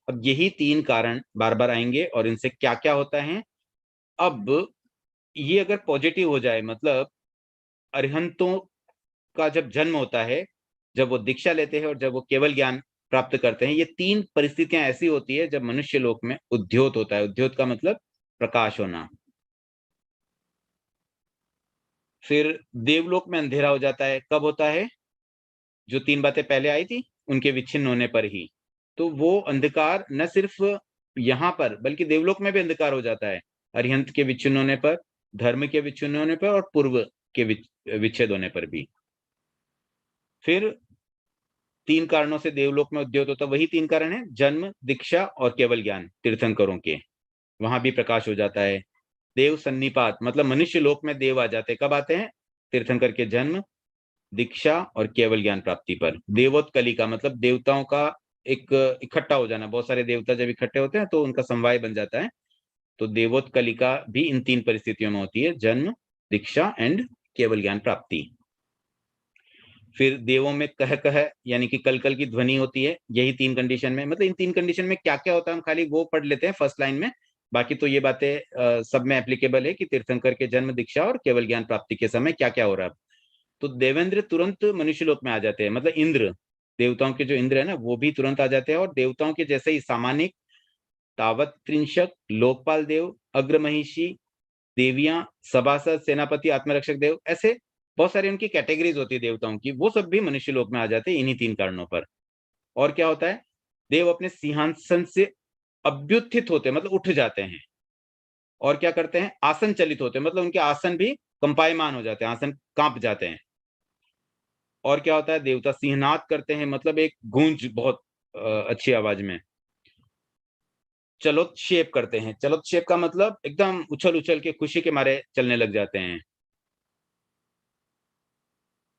अब यही 3 कारण बार बार आएंगे, और इनसे क्या क्या होता है। अब ये अगर पॉजिटिव हो जाए, मतलब अरिहंतों का जब जन्म होता है, जब वो दीक्षा लेते हैं और जब वो केवल ज्ञान प्राप्त करते हैं, ये 3 परिस्थितियां ऐसी होती है जब मनुष्य लोक में उद्योत होता है। उद्योत का मतलब प्रकाश होना। फिर देवलोक में अंधेरा हो जाता है, कब होता है? जो 3 बातें पहले आई थी उनके विच्छिन्न होने पर ही। तो वो अंधकार न सिर्फ यहाँ पर बल्कि देवलोक में भी अंधकार हो जाता है, अरिहंत के विच्छिन्न होने पर, धर्म के विच्छिन्न होने पर और पूर्व के विच्छेद होने पर भी। फिर 3 कारणों से देवलोक में उद्योत होता, वही 3 कारण है, जन्म, दीक्षा और केवल ज्ञान तीर्थंकरों के, वहां भी प्रकाश हो जाता है। देव सन्निपात मतलब मनुष्य लोक में देव आ जाते हैं, कब आते हैं? तीर्थंकर के जन्म, दीक्षा और केवल ज्ञान प्राप्ति पर। देवोत्कली का मतलब देवताओं का एक इकट्ठा हो जाना, बहुत सारे देवता जब इकट्ठे होते हैं तो उनका समवाय बन जाता है, तो देवोत्कलिका भी इन 3 परिस्थितियों में होती है, जन्म, दीक्षा एंड केवल ज्ञान प्राप्ति। फिर देवों में कह कह यानी कि कल कल की ध्वनि होती है, यही 3 कंडीशन में, मतलब इन 3 कंडीशन में क्या क्या होता है हम खाली वो पढ़ लेते हैं फर्स्ट लाइन में, बाकी तो ये बातें सब में एप्लीकेबल है कि तीर्थंकर के जन्म, दीक्षा और केवल ज्ञान प्राप्ति के समय क्या क्या हो रहा है। तो देवेंद्र तुरंत मनुष्य लोक में आ जाते हैं, मतलब इंद्र, देवताओं के जो इंद्र है ना वो भी तुरंत आ जाते हैं, और देवताओं के जैसे ही सामानिक, तावत त्रिंशक, लोकपाल देव, अग्रमहिषी, देवियां, सभासद, सेनापति, आत्मरक्षक देव, ऐसे बहुत सारी उनकी कैटेगरीज होती है देवताओं की, वो सब भी मनुष्य लोक में आ जाते हैं इन्हीं 3 कारणों पर। और क्या होता है? देव अपने सिंहासन से अभ्युत्थित होते हैं, मतलब उठ जाते हैं, और क्या करते हैं? आसन चलित होते हैं, मतलब उनके आसन भी कंपायमान हो जाते हैं, आसन कांप जाते हैं। और क्या होता है? देवता सिंहनाद करते हैं, मतलब एक गूंज बहुत अच्छी आवाज में। चलोत्क्षेप करते हैं, चलोत्क्षेप का मतलब एकदम उछल उछल के खुशी के मारे चलने लग जाते हैं।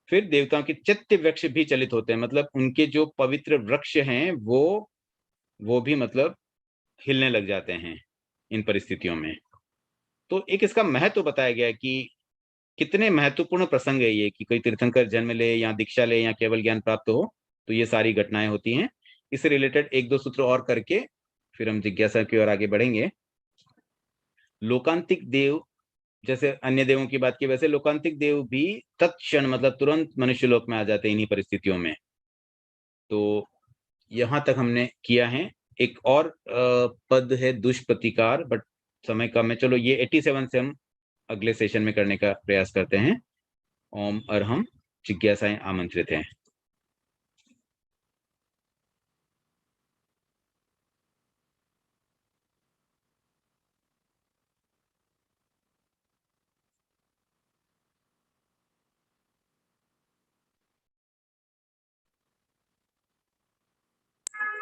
फिर देवताओं के चैत्य वृक्ष भी चलित होते हैं, मतलब उनके जो पवित्र वृक्ष हैं वो भी मतलब हिलने लग जाते हैं इन परिस्थितियों में। तो एक इसका महत्व बताया गया है कि कितने महत्वपूर्ण प्रसंग है ये, कि कोई तीर्थंकर जन्म ले या दीक्षा ले या केवल ज्ञान प्राप्त हो, तो ये सारी घटनाएं होती हैं। इससे रिलेटेड 1-2 सूत्र और करके फिर हम जिज्ञासा की ओर आगे बढ़ेंगे। लोकांतिक देव, जैसे अन्य देवों की बात की, वैसे लोकांतिक देव भी तत्क्षण मतलब तुरंत मनुष्य लोक में आ जाते हैं इन्हीं परिस्थितियों में। तो यहां तक हमने किया है एक और पद है दुष्प्रतिकार, बट समय कम है। चलो ये 87 से हम अगले सेशन में करने का प्रयास करते हैं। ओम अरहम जिज्ञासाएं आमंत्रित हैं।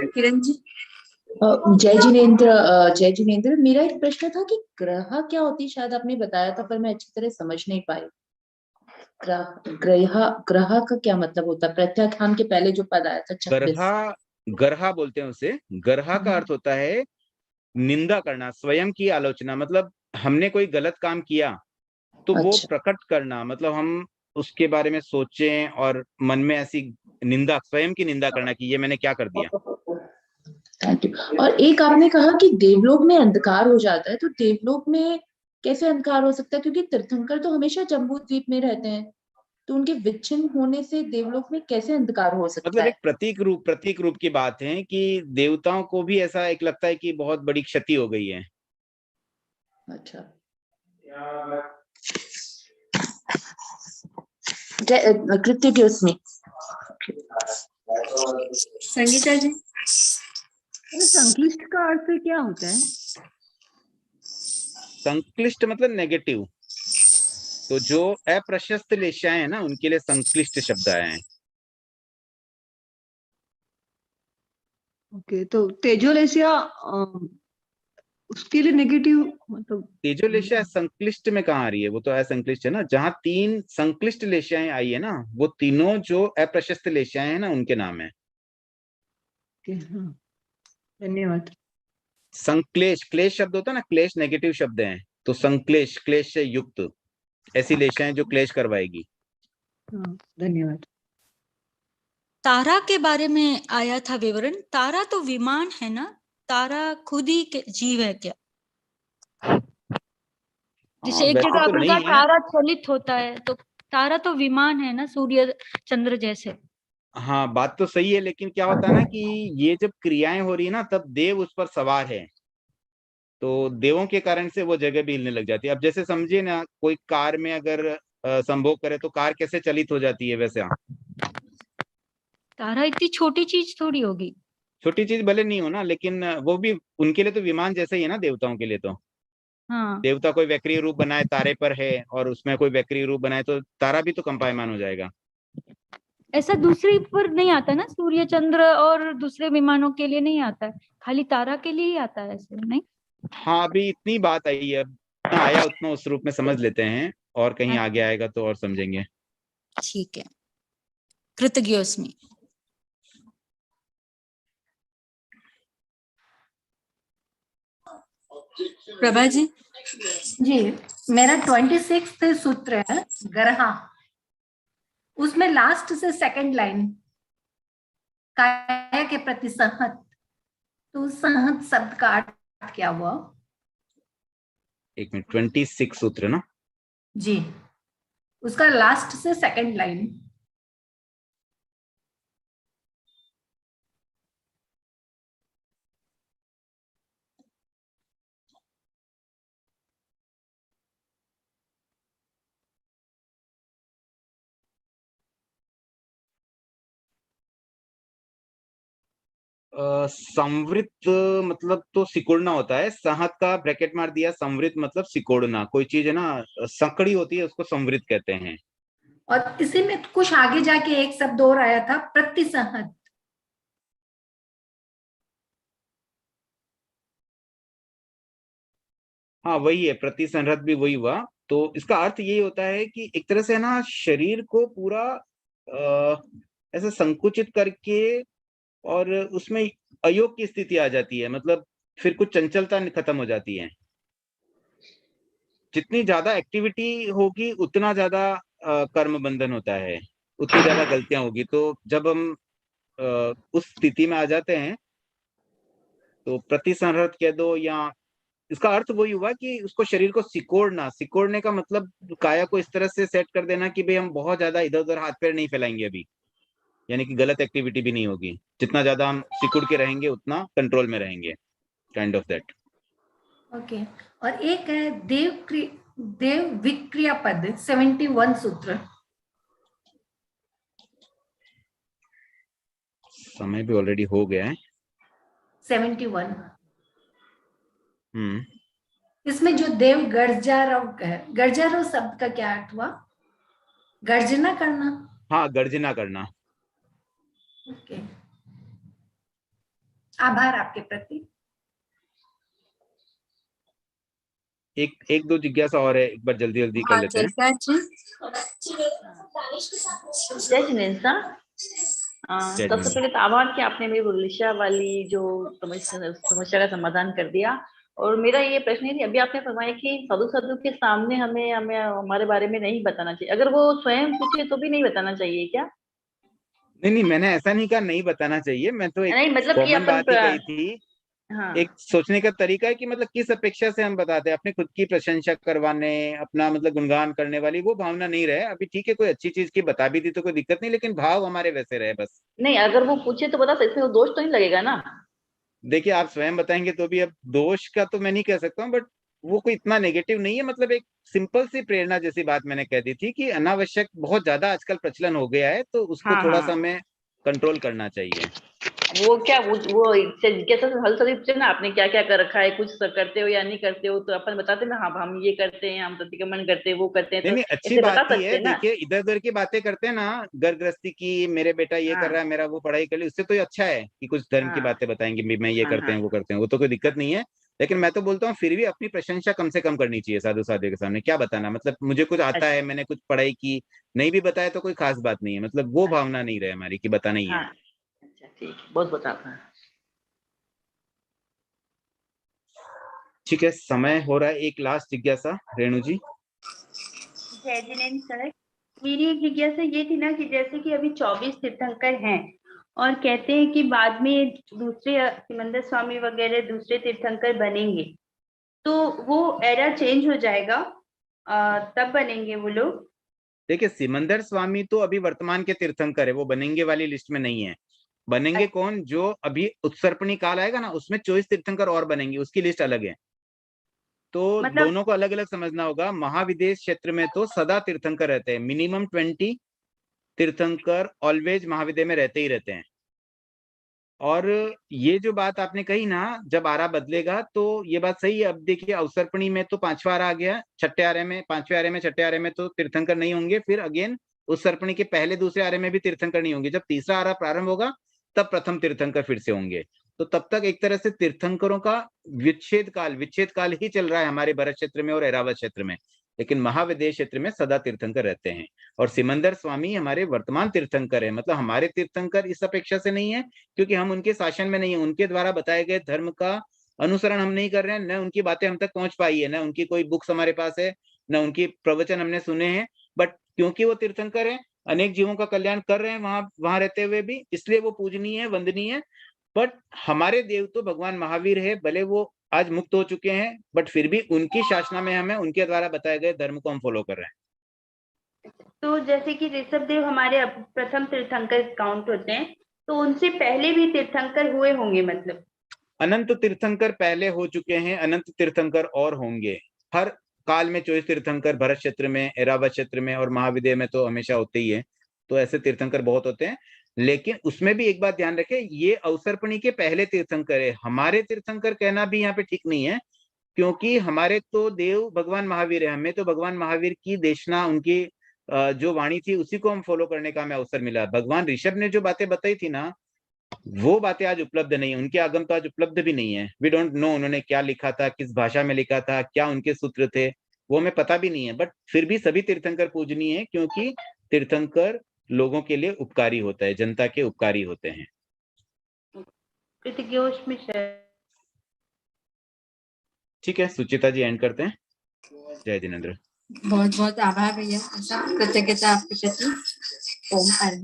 किरण जी। जय जिनेन्द्र, मेरा एक प्रश्न था कि ग्रह क्या होती है, शायद आपने बताया था पर मैं अच्छी तरह समझ नहीं पाई। ग्रह ग्रह का क्या मतलब होता है? प्रत्याख्यान के पहले जो पद आया था 26। गर्हा, गर्हा बोलते हैं उसे। गर्हा का अर्थ होता है निंदा करना, स्वयं की आलोचना। मतलब हमने कोई गलत काम किया तो वो अच्छा, प्रकट करना, मतलब हम उसके बारे में सोचें और मन में ऐसी निंदा, स्वयं की निंदा करना कि ये मैंने क्या कर दिया। Thank you. और एक आपने कहा कि देवलोक में अंधकार हो जाता है, तो देवलोक में कैसे अंधकार हो सकता है? क्योंकि तीर्थंकर तो हमेशा जम्बू द्वीप में रहते हैं, तो उनके विच्छिन्न होने से देवलोक में कैसे अंधकार हो सकता मतलब है? एक प्रतीक रूप की बात है कि देवताओं को भी ऐसा एक लगता है कि बहुत बड़ी क्षति हो गई है। अच्छा, कृत्य के उसमें संगीता जी। संक्लिष्ट का अर्थ क्या होता है? संक्लिष्ट मतलब नेगेटिव। तो जो अप्रशस्त लेशाएं हैं ना, उनके लिए संक्लिष्ट शब्द आए हैं। ओके, तो तेजोलेशिया उसके लिए नेगेटिव मतलब? तेजोलेशा संक्लिष्ट में कहाँ आ रही है? वो तो असंक्लिष्ट है ना। जहाँ 3 संक्लिष्ट लेशाएं आई है ना, वो तीनों जो अप्रशस्त लेशाएं हैं ना, उनके नाम है। हाँ, धन्यवाद। संक्लेश, क्लेश शब्द होता है ना, क्लेश नेगेटिव शब्द है, तो संक्लेश क्लेश से युक्त ऐसी लेशाएं जो क्लेश करवाएगी। हाँ, धन्यवाद। तारा के बारे में आया था विवरण। तारा तो विमान है ना, तारा खुद ही जीव है क्या? जैसे एक वैसे जगह तो आपने नहीं कहा है। तारा चलित होता है, तो तारा तो विमान है ना, सूर्य चंद्र जैसे। हाँ, बात तो सही है, लेकिन क्या होता है ना कि ये जब क्रियाएं हो रही है ना, तब देव उस पर सवार है, तो देवों के कारण से वो जगह भी हिलने लग जाती है। अब जैसे समझिए ना, कोई कार में अगर संभोग करे तो कार कैसे चलित हो जाती है, वैसे तारा इतनी छोटी चीज थोड़ी होगी। छोटी चीज भले नहीं हो ना, लेकिन वो भी उनके लिए तो विमान जैसे ही है ना, देवताओं के लिए तो। हाँ, देवता कोई वक्रीय रूप बनाए तारे पर है, और उसमें कोई वक्रीय रूप बनाए तो तारा भी तो कंपायमान हो जाएगा। ऐसा दूसरे पर नहीं आता ना, सूर्य चंद्र और दूसरे विमानों के लिए नहीं आता है, खाली तारा के लिए ही आता है ऐसे, नहीं? हाँ, अभी इतनी बात आई है, जितना आया उतना उस रूप में समझ लेते हैं, और कहीं आगे आएगा तो और समझेंगे। ठीक है, कृतज्ञोस्मि। प्रभा जी। जी, मेरा 26 सूत्र है गरहा, उसमें लास्ट से सेकंड लाइन काया के प्रति संहत, तो संहत शब्द का अर्थ क्या हुआ? 1 मिनट, 26 सूत्र ना? जी, उसका लास्ट से सेकंड लाइन। संवृत मतलब तो सिकोड़ना होता है। सहत का ब्रैकेट मार दिया, संवृत मतलब सिकोड़ना। कोई चीज है ना संकड़ी होती है, उसको संवृत कहते हैं। और इसी में कुछ आगे जाके एक शब्द और आया था, प्रतिसंहत। हाँ, वही है, प्रति संहत भी वही हुआ। तो इसका अर्थ यही होता है कि एक तरह से ना शरीर को पूरा ऐसे संकुचित करके, और उसमें अयोग की स्थिति आ जाती है। मतलब फिर कुछ चंचलता खत्म हो जाती है। जितनी ज्यादा एक्टिविटी होगी उतना ज्यादा कर्म बंधन होता है, उतनी ज्यादा गलतियां होगी। तो जब हम उस स्थिति में आ जाते हैं तो प्रतिसंहत कह दो, या इसका अर्थ वही हुआ कि उसको, शरीर को सिकोड़ना। सिकोड़ने का मतलब काया को इस तरह से सेट कर देना कि भाई हम बहुत ज्यादा इधर उधर हाथ पैर नहीं फैलाएंगे अभी, यानी कि गलत एक्टिविटी भी नहीं होगी। जितना ज्यादा हम सिकुड़ के रहेंगे उतना कंट्रोल में रहेंगे, काइंड ऑफ दैट। ओके। और एक है देव विक्रिया पद 71 सूत्र। समय भी ऑलरेडी हो गया है। 71। हम्म। इसमें जो देव गर्जारव है, गर्जारव शब्द का क्या अर्थ हुआ? गर्जना करना। हाँ, गर्जना करना। ओके, आभार आपके प्रति। एक दो जिज्ञासा और है, एक बार जल्दी जल्दी कर लेते हैं। जय जिनेन्द्र। सबसे पहले तो आभार कि आपने मेरी उड़ीसा वाली जो समस्या का समाधान कर दिया। और मेरा ये प्रश्न है कि अभी आपने फरमाया कि साधु के सामने हमें हमें हमारे बारे में नहीं बताना चाहिए। अगर वो स्वयं पूछे तो भी नहीं बताना चाहिए क्या? नहीं, मैंने ऐसा नहीं कहा नहीं बताना चाहिए, मैं तो एक नहीं, मतलब कि कॉमन बात ही कही थी। हाँ, एक सोचने का तरीका है कि मतलब किस अपेक्षा से हम बताते हैं, अपने खुद की प्रशंसा करवाने, अपना मतलब गुणगान करने वाली वो भावना नहीं रहे। अभी ठीक है, कोई अच्छी चीज की बता भी दी तो कोई दिक्कत नहीं, लेकिन भाव हमारे वैसे रहे बस। नहीं, अगर वो पूछे तो बता सकते, इसमें वो दोष तो नहीं लगेगा ना? देखिए, आप स्वयं बताएंगे तो भी अब दोष का तो मैं नहीं कह सकता हूँ, बट वो कोई इतना नेगेटिव नहीं है। मतलब एक सिंपल सी प्रेरणा जैसी बात मैंने कह दी थी कि अनावश्यक बहुत ज्यादा आजकल प्रचलन हो गया है, तो उसको हाँ, थोड़ा हाँ। सा हमें कंट्रोल करना चाहिए। वो क्या वो कैसा हल सभी पूछे ना, आपने क्या क्या कर रखा है, कुछ करते हो या नहीं करते हो, तो अपन बताते ना, हाँ हम ये करते हैं, हम प्रतिक्रमण करते हैं, वो करते हैं, नहीं तो नहीं, अच्छी ऐसे बात बता ही सकते है। हैं ना। देखिए, इधर उधर की बातें करते हैं ना, घर गृहस्थी की, मेरे बेटा ये कर हाँ, रहा है, मेरा वो पढ़ाई कर ली, उससे तो ये अच्छा है कि कुछ धर्म की हाँ, बातें बताएंगे भी, मैं ये हाँ, करते हाँ, हैं वो करते हैं, वो तो कोई दिक्कत नहीं है। लेकिन मैं तो बोलता हूँ फिर भी अपनी प्रशंसा कम से कम करनी चाहिए। साधु साधु के सामने क्या बताना, मतलब मुझे कुछ आता है, अच्छा, मैंने कुछ पढ़ाई की, नहीं भी बताया तो कोई खास बात नहीं है। मतलब वो अच्छा, भावना नहीं रहे हमारी कि बताना ही है। हाँ, अच्छा, ठीक है, बहुत बहुत आभार। ठीक है, समय हो रहा है। एक लास्ट जिज्ञासा रेणु जी। जय जिनेन्द्र सर, मेरी एक जिज्ञासा ये थी ना कि जैसे कि अभी 24 तीर्थंकर हैं और कहते हैं कि बाद में दूसरे सिमंदर स्वामी वगैरह दूसरे तीर्थंकर बनेंगे, तो वो एरा चेंज हो जाएगा, तब बनेंगे वो लोग? देखिए, सिमंदर स्वामी तो अभी वर्तमान के तीर्थंकर है, वो बनेंगे वाली लिस्ट में नहीं है। बनेंगे कौन? जो अभी उत्सर्पणी काल आएगा ना, उसमें 24 तीर्थंकर और बनेंगे, उसकी लिस्ट अलग है। तो मतलब दोनों को अलग अलग समझना होगा। महाविदेश क्षेत्र में तो सदा तीर्थंकर रहते हैं, मिनिमम 20 तीर्थंकर ऑलवेज महाविदय में रहते ही रहते हैं। और ये जो बात आपने कही ना, जब आरा बदलेगा तो ये बात सही है। अब देखिए, अवसर्पणी में तो 5वां आरा आ गया, छठे आरे में, 5वें आरे में, छठे आरे में तो तीर्थंकर नहीं होंगे। फिर अगेन उत्सर्पणी के पहले दूसरे आरे में भी तीर्थंकर नहीं होंगे। जब तीसरा आरा प्रारंभ होगा तब प्रथम तीर्थंकर फिर से होंगे। तो तब तक एक तरह से तीर्थंकरों का विच्छेद काल ही चल रहा है हमारे भरत क्षेत्र में और ऐरावत क्षेत्र में। लेकिन महाविदेश क्षेत्र में सदा तीर्थंकर रहते हैं। और सिमंदर स्वामी हमारे वर्तमान तीर्थंकर है। मतलब हमारे तीर्थंकर इस अपेक्षा से नहीं है क्योंकि हम उनके शासन में नहीं है, उनके द्वारा बताए गए धर्म का अनुसरण हम नहीं कर रहे हैं, न उनकी बातें हम तक पहुंच पाई है, न उनकी कोई बुक्स हमारे पास है, न उनकी प्रवचन हमने सुने हैं। बट क्योंकि वो तीर्थंकर है, अनेक जीवों का कल्याण कर रहे हैं वहां रहते हुए भी, इसलिए वो पूजनीय है, वंदनीय है। बट हमारे देव तो भगवान महावीर है, भले वो आज मुक्त हो चुके हैं, बट फिर भी उनकी शासना में हमें उनके द्वारा बताए गए धर्म को हम फॉलो कर रहे हैं। तो जैसे कि ऋषभ देव हमारे प्रथम तीर्थंकर काउंट होते हैं, तो उनसे पहले भी तीर्थंकर हुए होंगे? मतलब अनंत तीर्थंकर पहले हो चुके हैं, अनंत तीर्थंकर और होंगे। हर काल में 24 तीर्थंकर भरत क्षेत्र में, ऐरावत क्षेत्र में और महाविदय में तो हमेशा होते ही है। तो ऐसे तीर्थंकर बहुत होते हैं। लेकिन उसमें भी एक बात ध्यान रखें, ये अवसर्पणी के पहले तीर्थंकर है। हमारे तीर्थंकर कहना भी यहाँ पे ठीक नहीं है, क्योंकि हमारे तो देव भगवान महावीर है। हमें तो भगवान महावीर की देशना, उनकी जो वाणी थी, उसी को हम फॉलो करने का हमें अवसर मिला। भगवान ऋषभ ने जो बातें बताई थी ना, वो बातें आज उपलब्ध नहीं है, उनके आगम तो आज उपलब्ध भी नहीं है। वी डोंट नो उन्होंने क्या लिखा था, किस भाषा में लिखा था, क्या उनके सूत्र थे, वो हमें पता भी नहीं है। बट फिर भी सभी तीर्थंकर पूजनीय है, क्योंकि तीर्थंकर लोगों के लिए उपकारी होता है, जनता के उपकारी होते हैं। ठीक है, सुचिता जी एंड करते हैं। जय जिनेन्द्र। बहुत बहुत आभार भैया, कृतज्ञता आपके प्रति। ओम हर